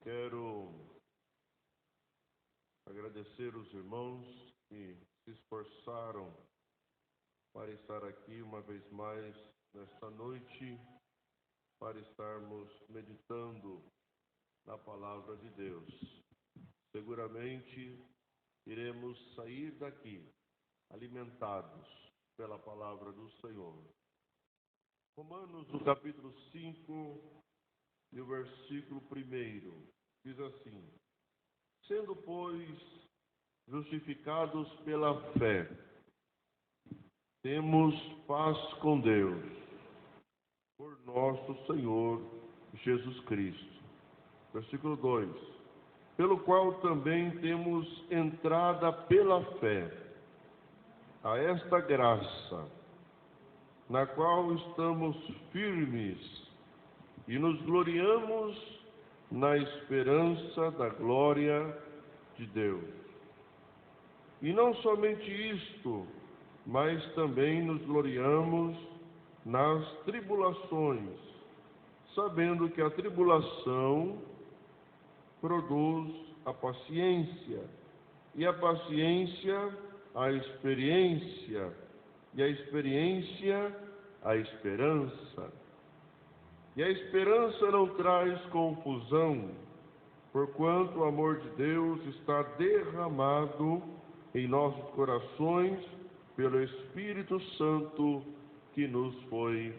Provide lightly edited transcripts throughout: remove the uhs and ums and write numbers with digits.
Quero agradecer os irmãos que se esforçaram para estar aqui uma vez mais nesta noite, para estarmos meditando na palavra de Deus. Seguramente iremos sair daqui alimentados pela palavra do Senhor. Romanos, o capítulo 5 e o versículo 1, diz assim: sendo, pois, justificados pela fé, temos paz com Deus, por nosso Senhor Jesus Cristo. Versículo 2: pelo qual também temos entrada pela fé a esta graça, na qual estamos firmes e nos gloriamos na esperança da glória de Deus. E não somente isto, mas também nos gloriamos nas tribulações, sabendo que a tribulação produz a paciência, e a paciência a experiência, e a experiência a esperança. E a esperança não traz confusão, porquanto o amor de Deus está derramado em nossos corações pelo Espírito Santo que nos foi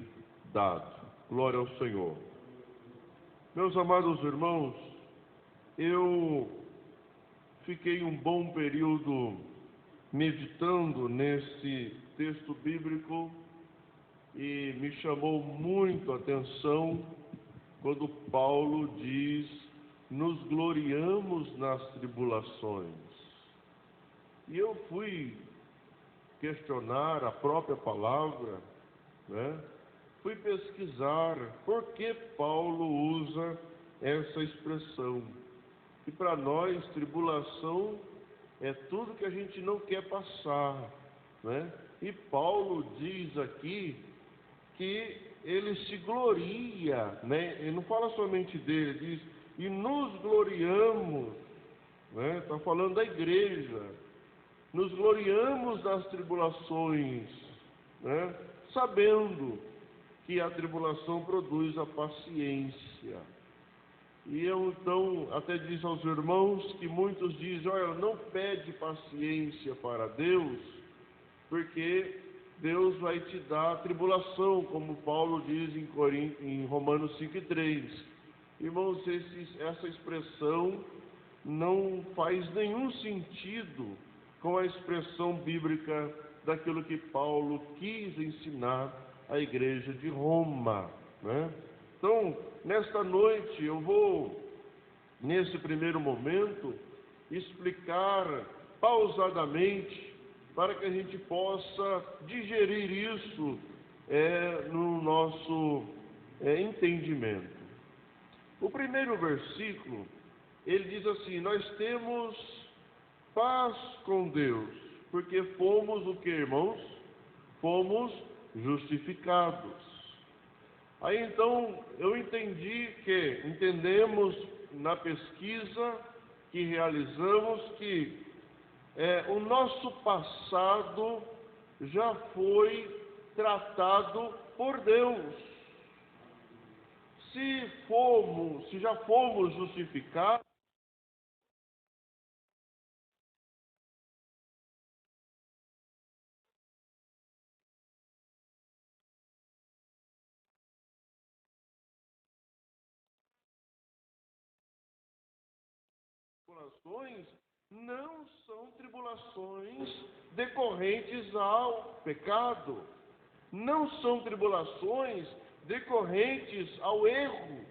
dado. Glória ao Senhor. Meus amados irmãos, eu fiquei um bom período meditando nesse texto bíblico e me chamou muito a atenção quando Paulo diz: nos gloriamos nas tribulações. E eu fui questionar a própria palavra, fui pesquisar por que Paulo usa essa expressão. E para nós, tribulação é tudo que a gente não quer passar, E Paulo diz aqui que ele se gloria, Ele não fala somente dele, ele diz: e nos gloriamos, Está falando da igreja. Nos gloriamos nas tribulações, Sabendo que a tribulação produz a paciência. E eu então até disse aos irmãos que muitos dizem: olha, não pede paciência para Deus, porque Deus vai te dar a tribulação, como Paulo diz em Romanos 5:3. Irmãos, essa expressão não faz nenhum sentido com a expressão bíblica daquilo que Paulo quis ensinar à igreja de Roma, Então, nesta noite, eu vou, nesse primeiro momento, explicar pausadamente, para que a gente possa digerir isso no nosso entendimento. O primeiro versículo, ele diz assim: nós temos paz com Deus, porque fomos o que, irmãos? Fomos justificados. Aí então eu entendemos na pesquisa que realizamos que o nosso passado já foi tratado por Deus. Se já fomos justificados, tribulações não são tribulações decorrentes ao pecado, não são tribulações decorrentes ao erro,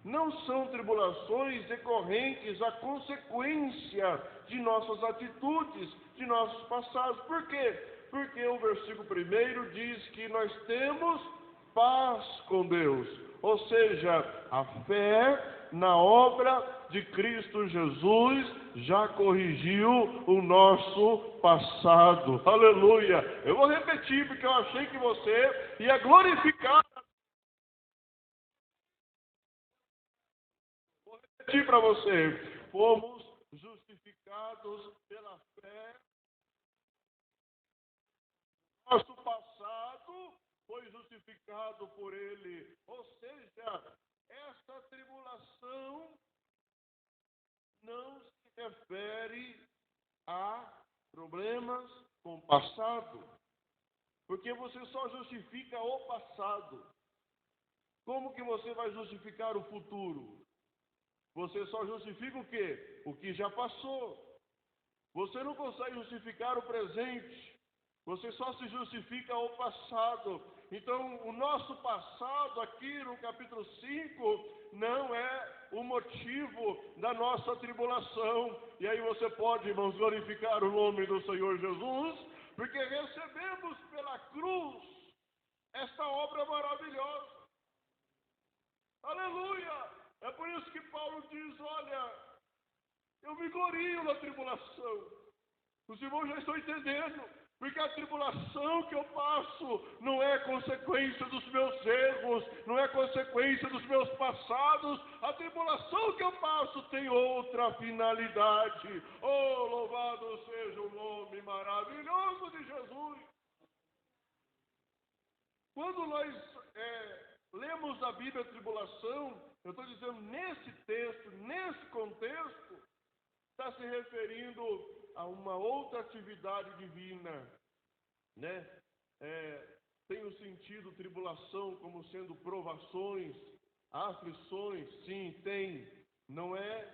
não são tribulações decorrentes à consequência de nossas atitudes, de nossos passados. Por quê? Porque o versículo 1 diz que nós temos paz com Deus, ou seja, a fé na obra de Cristo Jesus já corrigiu o nosso passado. Aleluia! Eu vou repetir porque eu achei que você ia glorificar. Vou repetir para você. Fomos justificados pela fé. Nosso passado foi justificado por Ele. Ou seja, essa tribulação não se refere a problemas com o passado, porque você só justifica o passado. Como que você vai justificar o futuro? Você só justifica o quê? O que já passou. Você não consegue justificar o presente. Você só se justifica o passado. Então, o nosso passado aqui no capítulo 5 não é o motivo da nossa tribulação. E aí você pode, irmãos, glorificar o nome do Senhor Jesus, porque recebemos pela cruz esta obra maravilhosa. Aleluia! É por isso que Paulo diz, olha, eu me glorio na tribulação. Os irmãos já estão entendendo. Porque a tribulação que eu passo não é consequência dos meus erros, não é consequência dos meus passados. A tribulação que eu passo tem outra finalidade. Oh, louvado seja o nome maravilhoso de Jesus. Quando nós lemos a Bíblia a tribulação, eu estou dizendo nesse texto, nesse contexto, está se referindo a uma outra atividade divina, né? Tem o sentido tribulação como sendo provações, aflições, sim, tem. Não é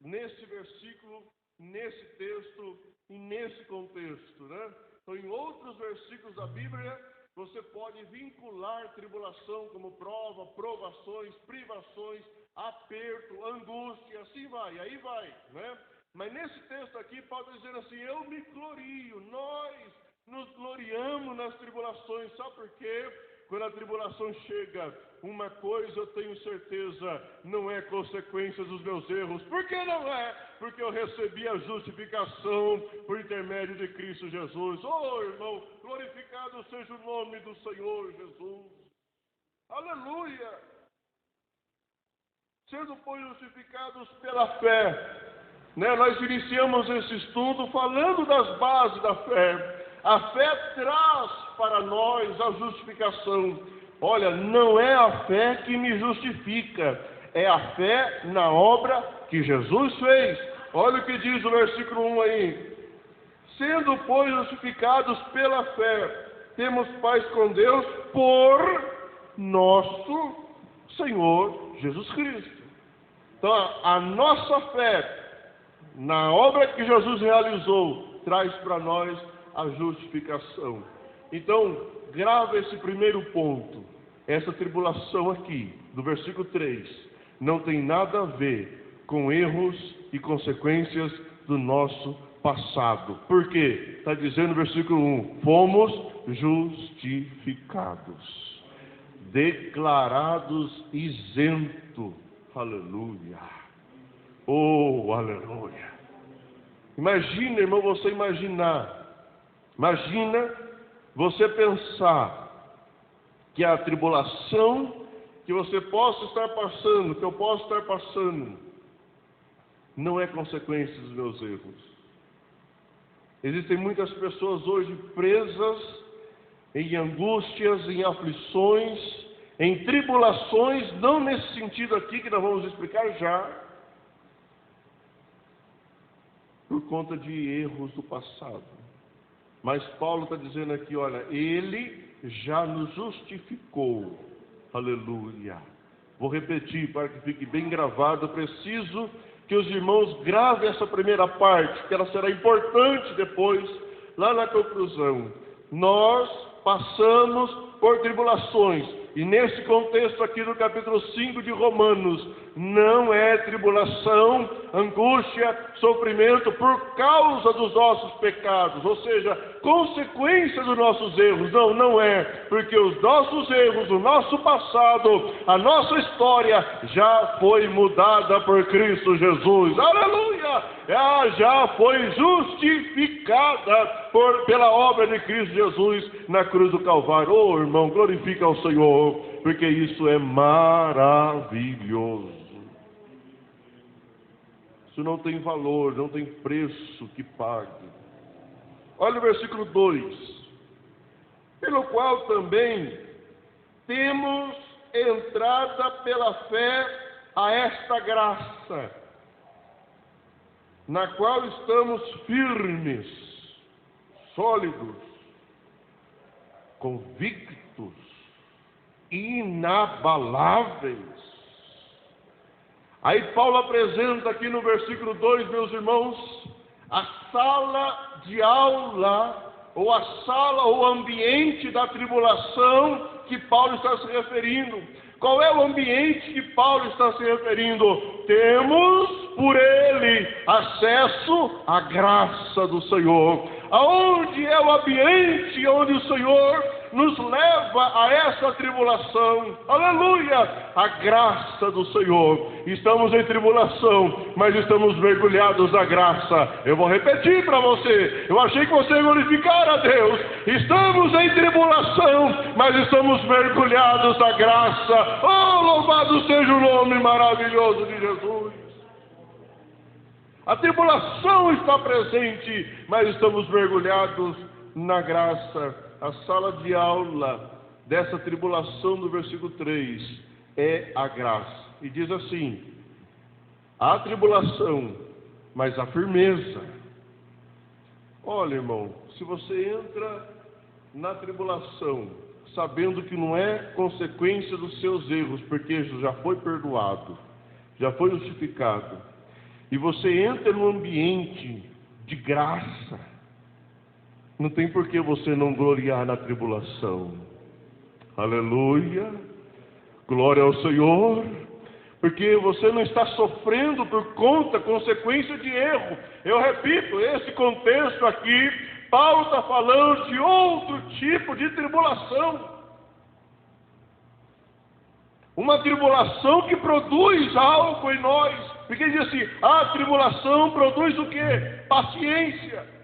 nesse versículo, nesse texto e nesse contexto, né? Então, em outros versículos da Bíblia, você pode vincular tribulação como prova, provações, privações, aperto, angústia, assim vai, aí vai, né? Mas nesse texto aqui, Paulo está dizendo assim, eu me glorio, nós nos gloriamos nas tribulações. Sabe por quê? Quando a tribulação chega, uma coisa eu tenho certeza, não é consequência dos meus erros. Por que não é? Porque eu recebi a justificação por intermédio de Cristo Jesus. Oh, irmão, glorificado seja o nome do Senhor Jesus. Aleluia! Sendo, pois, justificados pela fé. Nós iniciamos esse estudo falando das bases da fé. A fé traz para nós a justificação. Olha, não é a fé que me justifica, é a fé na obra que Jesus fez. Olha o que diz o versículo 1 aí. Sendo, pois, justificados pela fé, temos paz com Deus por nosso Senhor Jesus Cristo. Então, a nossa fé na obra que Jesus realizou, traz para nós a justificação. Então, grava esse primeiro ponto. Essa tribulação aqui, do versículo 3, não tem nada a ver com erros e consequências do nosso passado. Por quê? Está dizendo no versículo 1, fomos justificados, declarados isento. Aleluia. Oh, aleluia. Imagina, irmão, você imaginar. Imagina você pensar que a tribulação que você possa estar passando, que eu posso estar passando, não é consequência dos meus erros. Existem muitas pessoas hoje presas em angústias, em aflições, em tribulações, não nesse sentido aqui que nós vamos explicar já, por conta de erros do passado. Mas Paulo está dizendo aqui, olha, Ele já nos justificou. Aleluia. Vou repetir para que fique bem gravado. Eu preciso que os irmãos gravem essa primeira parte, que ela será importante depois, lá na conclusão. Nós passamos por tribulações. E nesse contexto aqui do capítulo 5 de Romanos, não é tribulação, angústia, sofrimento por causa dos nossos pecados, ou seja, consequência dos nossos erros. Não, não é, porque os nossos erros, o nosso passado, a nossa história já foi mudada por Cristo Jesus. Aleluia! Ela já foi justificada pela obra de Cristo Jesus na cruz do Calvário. Oh, irmão, glorifica ao Senhor, porque isso é maravilhoso. Isso não tem valor, não tem preço que pague. Olha o versículo 2. Pelo qual também temos entrada pela fé a esta graça, na qual estamos firmes, sólidos, convictos, inabaláveis. Aí Paulo apresenta aqui no versículo 2, meus irmãos, a sala de aula, ou a sala ou ambiente da tribulação que Paulo está se referindo. Qual é o ambiente que Paulo está se referindo? Temos por ele acesso à graça do Senhor. Aonde é o ambiente onde o Senhor nos leva a essa tribulação? Aleluia! A graça do Senhor. Estamos em tribulação, mas estamos mergulhados na graça. Eu vou repetir para você. Eu achei que você ia glorificar a Deus. Estamos em tribulação, mas estamos mergulhados na graça. Oh, louvado seja o nome maravilhoso de Jesus. A tribulação está presente, mas estamos mergulhados na graça. A sala de aula dessa tribulação do versículo 3 é a graça. E diz assim: há tribulação, mas há firmeza. Olha, irmão, se você entra na tribulação sabendo que não é consequência dos seus erros, porque já foi perdoado, já foi justificado, e você entra num ambiente de graça, não tem por que você não gloriar na tribulação. Aleluia, glória ao Senhor, porque você não está sofrendo por conta, consequência de erro. Eu repito, esse contexto aqui, Paulo está falando de outro tipo de tribulação. Uma tribulação que produz algo em nós. Porque diz assim, a tribulação produz o quê? Paciência.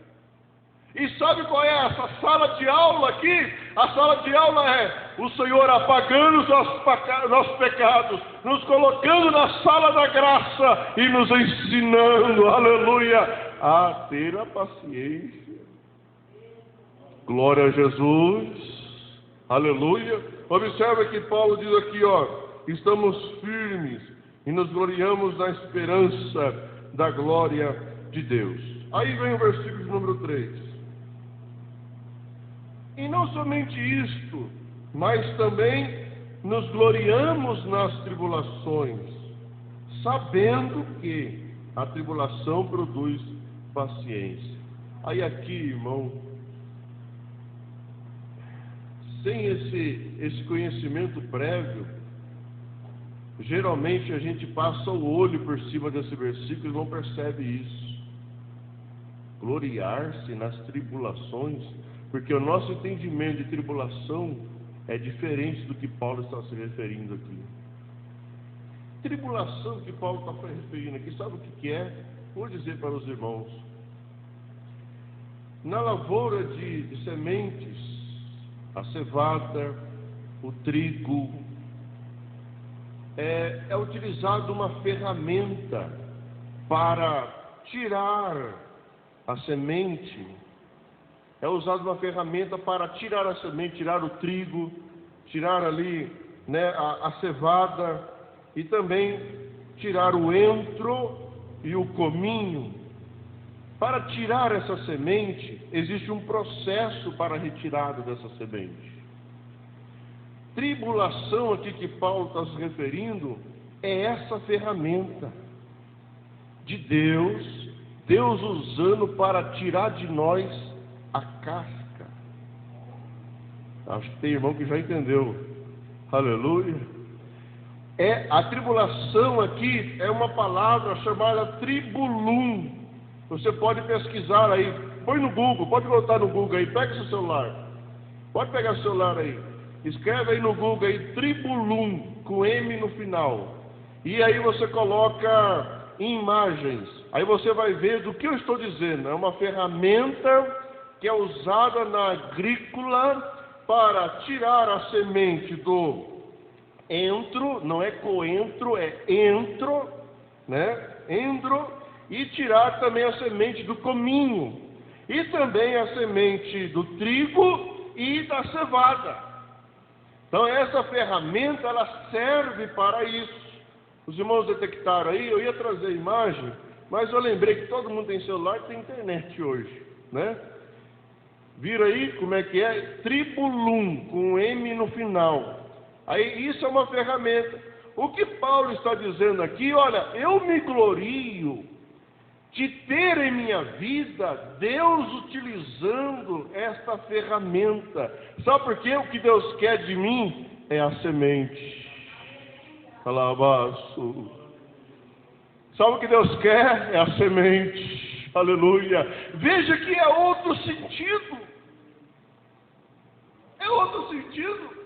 E sabe qual é essa sala de aula aqui? A sala de aula é o Senhor apagando os nossos pecados, nos colocando na sala da graça e nos ensinando, aleluia, a ter a paciência. Glória a Jesus, aleluia. Observa que Paulo diz aqui, estamos firmes e nos gloriamos na esperança da glória de Deus. Aí vem o versículo número 3. E não somente isto, mas também nos gloriamos nas tribulações, sabendo que a tribulação produz paciência. Aí aqui, irmão, sem esse conhecimento prévio, geralmente a gente passa o olho por cima desse versículo e não percebe isso. Gloriar-se nas tribulações, porque o nosso entendimento de tribulação é diferente do que Paulo está se referindo aqui. Tribulação que Paulo está se referindo aqui, sabe o que é? Vou dizer para os irmãos. Na lavoura de sementes, a cevada, o trigo, é utilizada uma ferramenta para tirar a semente. É usada uma ferramenta para tirar a semente, tirar o trigo, tirar ali, né, a cevada, e também tirar o entro e o cominho. Para tirar essa semente, existe um processo para a retirada dessa semente. Tribulação aqui que Paulo está se referindo é essa ferramenta de Deus, Deus usando para tirar de nós a casca. Acho que tem irmão que já entendeu. Aleluia. A tribulação aqui é uma palavra chamada tribulum. Você pode pesquisar aí, põe no Google, pode botar no Google aí, pega seu celular, pode pegar o celular aí, escreve aí no Google aí, tribulum, com M no final, e aí você coloca imagens, aí você vai ver do que eu estou dizendo. É uma ferramenta que é usada na agrícola para tirar a semente do entro, não é coentro, é entro, né? Endro, e tirar também a semente do cominho, e também a semente do trigo e da cevada. Então essa ferramenta, ela serve para isso. Os irmãos detectaram aí, eu ia trazer a imagem, mas eu lembrei que todo mundo tem celular e tem internet hoje, né? Viram aí como é que é? Tribulum, com um M no final. Aí isso é uma ferramenta. O que Paulo está dizendo aqui, olha, eu me glorio de ter em minha vida Deus utilizando esta ferramenta. Sabe por quê? O que Deus quer de mim é a semente. Alabaço. Sabe o que Deus quer? É a semente. Aleluia. Veja que é outro sentido. É outro sentido.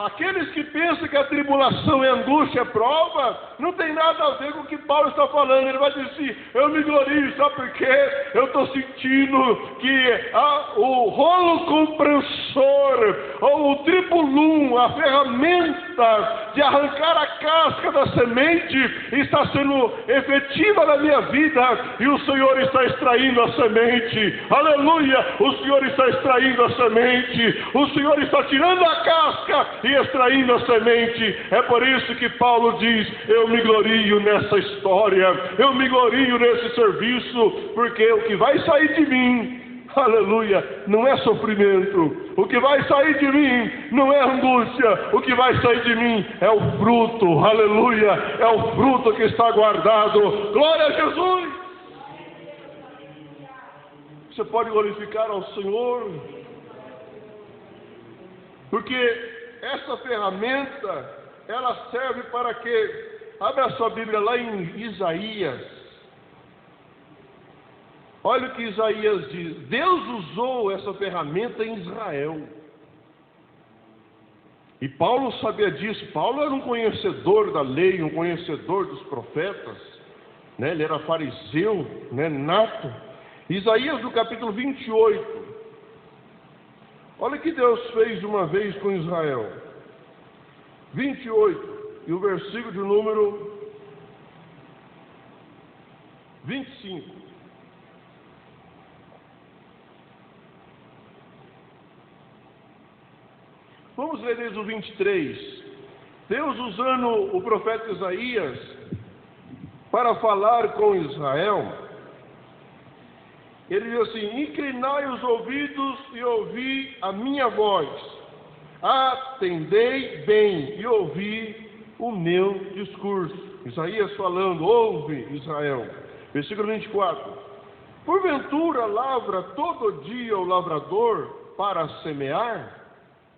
Aqueles que pensam que a tribulação é angústia, é prova, não tem nada a ver com o que Paulo está falando. Ele vai dizer assim, eu me glorio, sabe por quê? Eu estou sentindo que o rolo compressor, ou o tribulum, a ferramenta de arrancar a casca da semente, está sendo efetiva na minha vida, e o Senhor está extraindo a semente. Aleluia! O Senhor está extraindo a semente, o Senhor está tirando a casca e extraindo a semente. É por isso que Paulo diz, eu me glorio nessa história, eu me glorio nesse serviço, porque o que vai sair de mim, aleluia, não é sofrimento, o que vai sair de mim não é angústia, o que vai sair de mim é o fruto, aleluia, é o fruto que está guardado. Glória a Jesus. Você pode glorificar ao Senhor, porque essa ferramenta, ela serve para quê? Abra a sua Bíblia lá em Isaías. Olha o que Isaías diz. Deus usou essa ferramenta em Israel. E Paulo sabia disso. Paulo era um conhecedor da lei, um conhecedor dos profetas, né? Ele era fariseu, né? Nato. Isaías, no capítulo 28. Olha o que Deus fez uma vez com Israel. 28, e o versículo de número 25. Vamos ler desde o 23. Deus usando o profeta Isaías para falar com Israel. Ele diz assim, inclinai os ouvidos e ouvi a minha voz, atendei bem e ouvi o meu discurso. Isaías falando, ouve Israel. Versículo 24. Porventura lavra todo dia o lavrador para semear?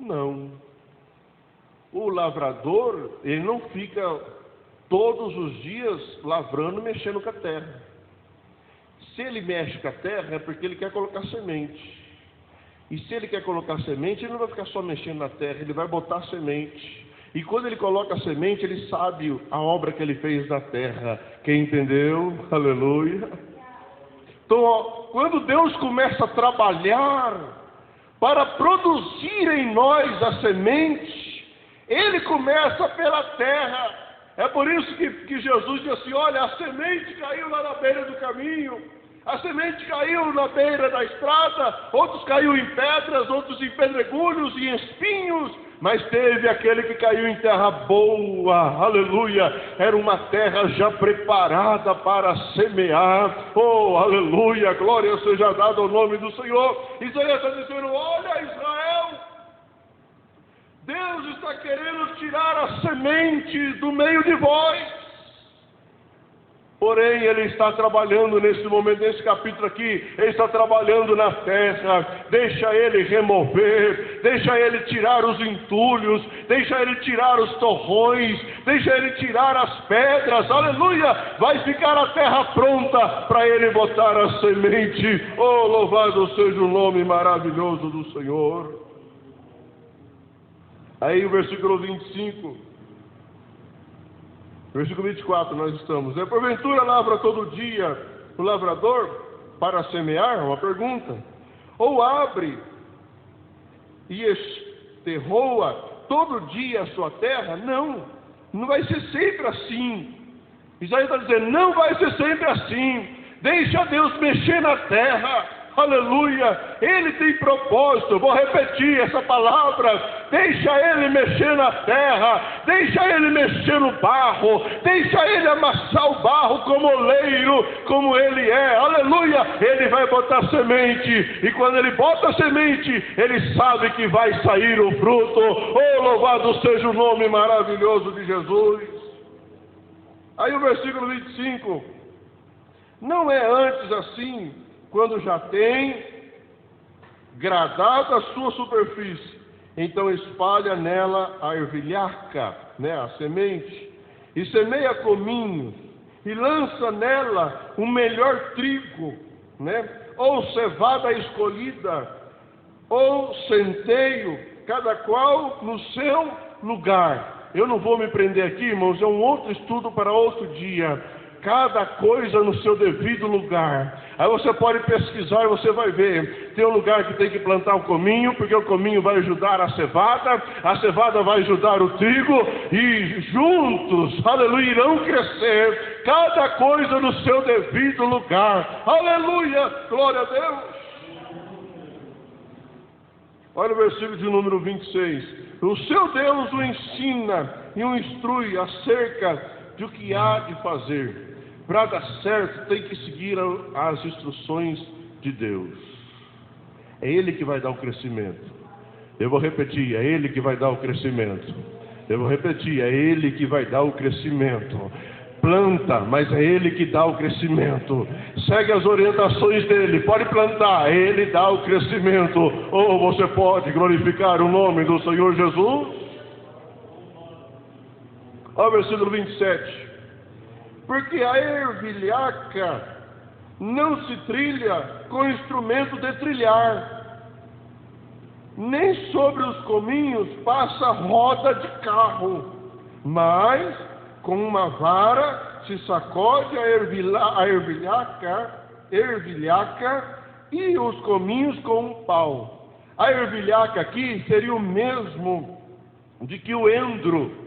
Não. O lavrador, ele não fica todos os dias lavrando, mexendo com a terra. Se ele mexe com a terra, é porque ele quer colocar semente. E se ele quer colocar semente, ele não vai ficar só mexendo na terra, ele vai botar semente. E quando ele coloca a semente, ele sabe a obra que ele fez na terra. Quem entendeu? Aleluia. Então, quando Deus começa a trabalhar para produzir em nós a semente, Ele começa pela terra. É por isso que Jesus disse assim, olha, a semente caiu lá na beira do caminho, a semente caiu na beira da estrada, outros caiu em pedras, outros em pedregulhos e em espinhos, mas teve aquele que caiu em terra boa, aleluia, era uma terra já preparada para semear. Oh, aleluia, glória seja dada ao nome do Senhor. Isaías está dizendo, olha Israel, Deus está querendo tirar a semente do meio de vós. Porém, Ele está trabalhando nesse momento, nesse capítulo aqui, Ele está trabalhando na terra. Deixa Ele remover, deixa Ele tirar os entulhos, deixa Ele tirar os torrões, deixa Ele tirar as pedras, aleluia, vai ficar a terra pronta para Ele botar a semente. Oh, louvado seja o nome maravilhoso do Senhor. Aí o versículo 25, versículo 24 nós estamos. Porventura lavra todo dia o lavrador para semear? Uma pergunta. Ou abre e esterroa todo dia a sua terra? Não, não vai ser sempre assim. Isaías está dizendo, não vai ser sempre assim. Deixa Deus mexer na terra. Aleluia. Ele tem propósito. Eu vou repetir essa palavra. Deixa Ele mexer na terra. Deixa Ele mexer no barro. Deixa Ele amassar o barro como oleiro, como Ele é. Aleluia. Ele vai botar semente. E quando Ele bota a semente, Ele sabe que vai sair o fruto. Oh, louvado seja o nome maravilhoso de Jesus. Aí o versículo 25. Não é antes assim, quando já tem gradado a sua superfície, então espalha nela a ervilhaca, a semente, e semeia cominhos, e lança nela o melhor trigo, ou cevada escolhida, ou centeio, cada qual no seu lugar. Eu não vou me prender aqui, irmãos, é um outro estudo para outro dia. Cada coisa no seu devido lugar. Aí você pode pesquisar e você vai ver. Tem um lugar que tem que plantar o cominho, porque o cominho vai ajudar a cevada vai ajudar o trigo, e juntos, aleluia, irão crescer, cada coisa no seu devido lugar. Aleluia, glória a Deus. Olha o versículo de número 26. O seu Deus o ensina e o instrui acerca do que há de fazer. Para dar certo, tem que seguir as instruções de Deus. É Ele que vai dar o crescimento. Eu vou repetir, é Ele que vai dar o crescimento. Eu vou repetir, é Ele que vai dar o crescimento. Planta, mas é Ele que dá o crescimento. Segue as orientações dEle, pode plantar, Ele dá o crescimento. Ou você pode glorificar o nome do Senhor Jesus. Olha o versículo 27. Porque a ervilhaca não se trilha com instrumento de trilhar, nem sobre os cominhos passa roda de carro, mas com uma vara se sacode a ervilhaca e os cominhos com um pau. A ervilhaca aqui seria o mesmo de que o endro.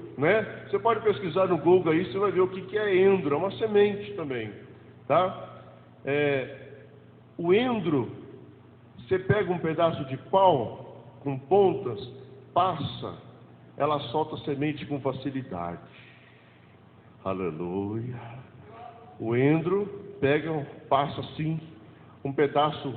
Você pode pesquisar no Google aí, você vai ver o que é endro, é uma semente também, tá? O endro, você pega um pedaço de pau com pontas, passa, ela solta semente com facilidade. Aleluia. O endro passa assim, um pedaço,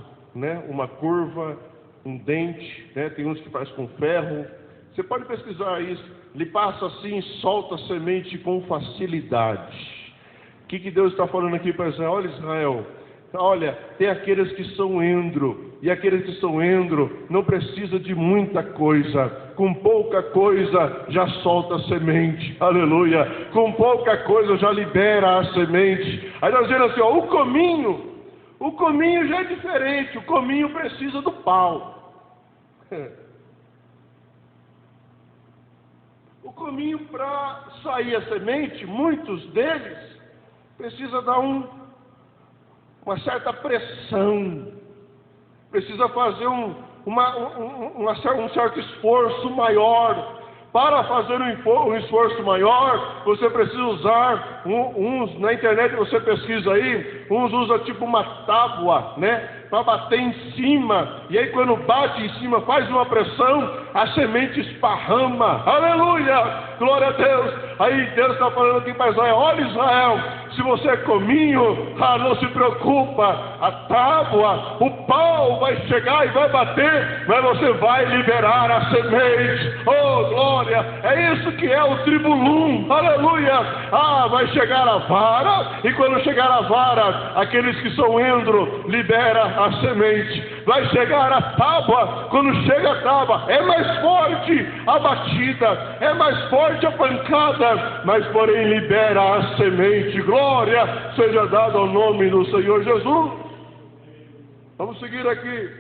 uma curva, um dente, tem uns que faz com ferro. Você pode pesquisar isso. Ele passa assim e solta a semente com facilidade. O que Deus está falando aqui para Israel? Olha, Israel, olha, tem aqueles que são endro, e aqueles que são endro não precisa de muita coisa. Com pouca coisa já solta a semente. Aleluia. Com pouca coisa já libera a semente. Aí nós dizemos assim, o cominho já é diferente. O cominho precisa do pau. O cominho, para sair a semente, muitos deles precisa dar uma certa pressão, precisa fazer um certo esforço maior. Para fazer um esforço maior, você precisa usar uns na internet, você pesquisa aí, uns usam tipo uma tábua, para bater em cima, e aí quando bate em cima, faz uma pressão, a semente esparrama. Aleluia, glória a Deus. Aí Deus está falando aqui para Israel, olha Israel, se você é cominho, não se preocupa, a tábua, o pau vai chegar e vai bater, mas você vai liberar a semente. Oh glória, é isso que é o tribulum. Aleluia. Vai chegar a vara, e quando chegar a vara, aqueles que são endro, libera a semente. Vai chegar a tábua, quando chega a tábua, é mais forte a batida, é mais forte a pancada, mas porém libera a semente. Glória seja dada ao nome do Senhor Jesus. Vamos seguir aqui.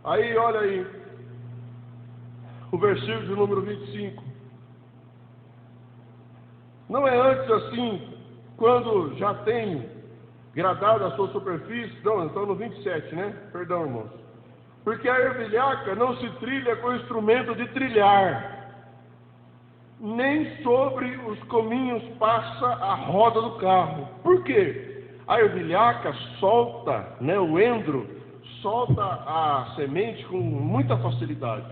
Aí, olha aí, o versículo de número 25. Não é antes assim, quando já tem gradado a sua superfície? Não, então no 27, Perdão, irmãos. Porque a ervilhaca não se trilha com instrumento de trilhar. nem sobre os cominhos passa a roda do carro. Por quê? A ervilhaca solta, né, o endro, solta a semente com muita facilidade.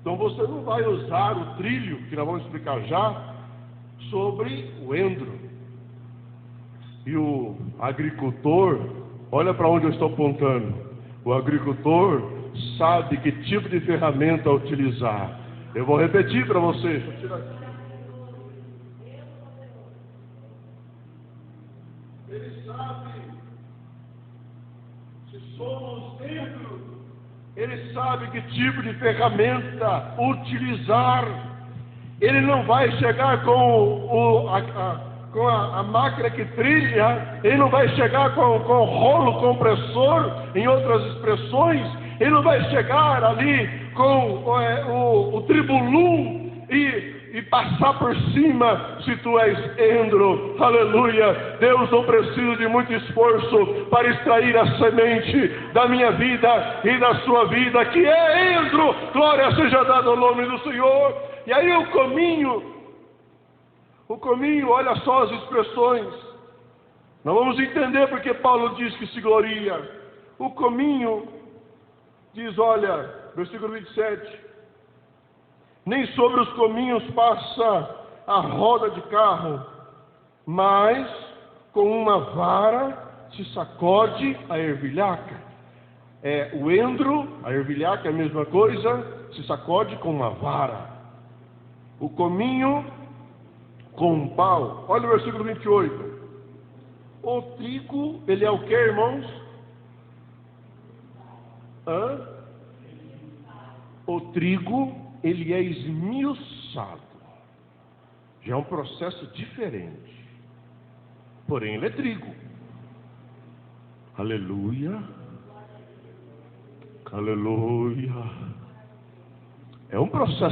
Então você não vai usar o trilho, que nós vamos explicar já, sobre o endro. E o agricultor, olha para onde eu estou apontando. O agricultor sabe que tipo de ferramenta utilizar. Eu vou repetir para vocês. Deixa eu tirar aqui. Ele sabe se somos dentro. Ele sabe que tipo de ferramenta utilizar. Ele não vai chegar com a máquina que trilha, ele não vai chegar com o rolo compressor, em outras expressões, ele não vai chegar ali com o tribulum e passar por cima se tu és endro. Aleluia! Deus não precisa de muito esforço para extrair a semente da minha vida e da sua vida, que é endro. Glória seja dada ao nome do Senhor. E aí o cominho, olha só as expressões. Nós vamos entender porque Paulo diz que se gloria. O cominho diz, olha, versículo 27, nem sobre os cominhos passa a roda de carro, mas com uma vara se sacode a ervilhaca. O endro, a ervilhaca é a mesma coisa, se sacode com uma vara. O cominho com um pau. Olha o versículo 28. O trigo, ele é o que, irmãos? O trigo, ele é esmiuçado. Já é um processo diferente. Porém, ele é trigo. Aleluia. Aleluia. É um processo